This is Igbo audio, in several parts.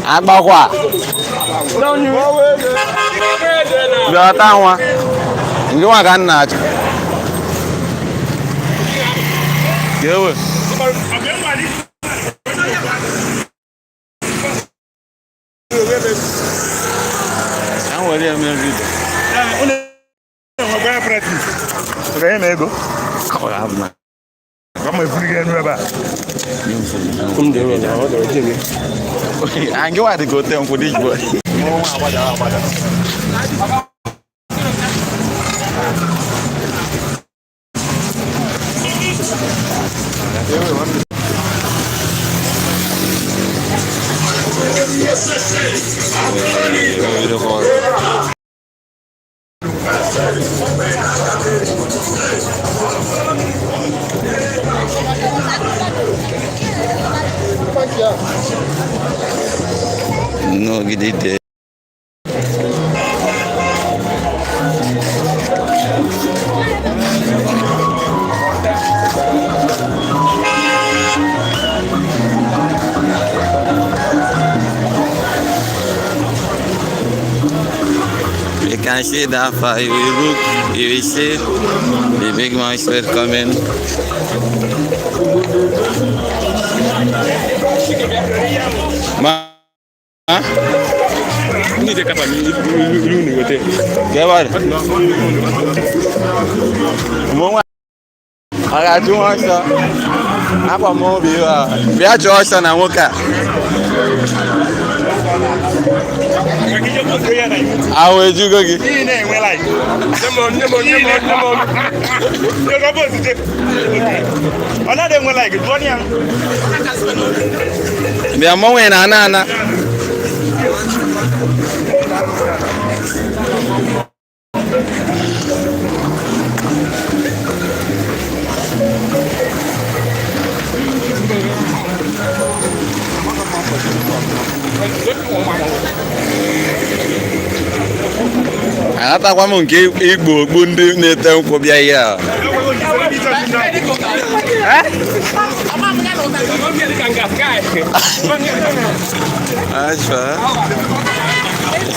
Agbakwa. Biata nwa. Ndị nwa ka nna achọ. Gewe. An wali ame video. Ngwa practice. Ga na ego. Ko abna. Kama ifurike nwe ba. Kumde we na o do jemi. Ange wa de go tem for this boy. Mo wa abada. No, get it there. You can see that far. You will look, you will see the big monster coming. Ni de kapa ni wote. Gẹ́wàá mo wá ara tí wọ́n sọ apọ̀ mọ́ bí wà bí a jọ sọ na nwoke a àwọn ejúgó gị bịa mọnwe na ana atakwa m nke Igbo okpu ndị na-ete nkwụ bịa ihe a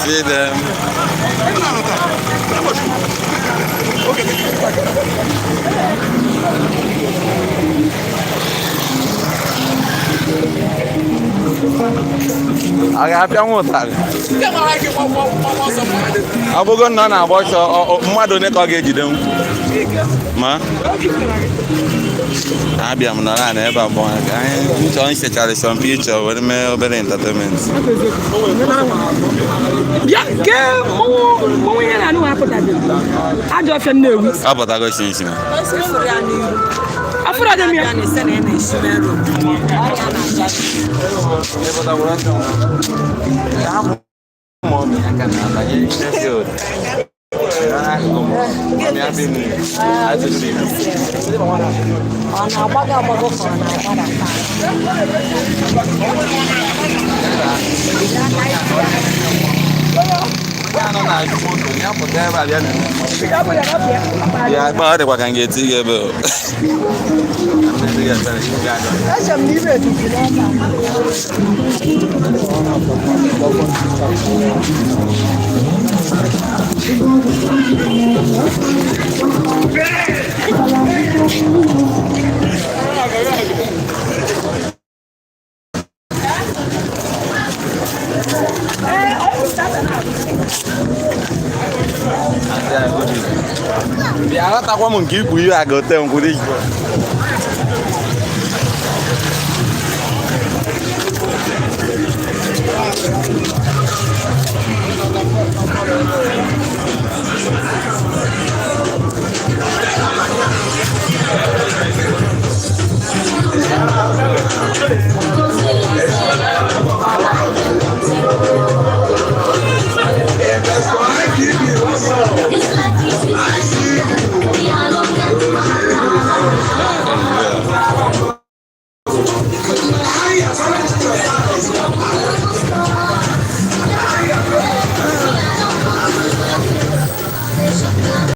see them. Aga apịa nwụtarị ọ bụgo na ọ na-agba ọsọ mmadụ one ka ọ ga-ejide m ma abịa m nọrọ na ebe abụọ ka anyị chọọ nchechara some picture were mee obere entertainment apụtago shinshi Afura de mi. Ya, apa ada pakai gitu ya, Bu. Biar tak mau mungkin kuyu agak teh mungkin itu.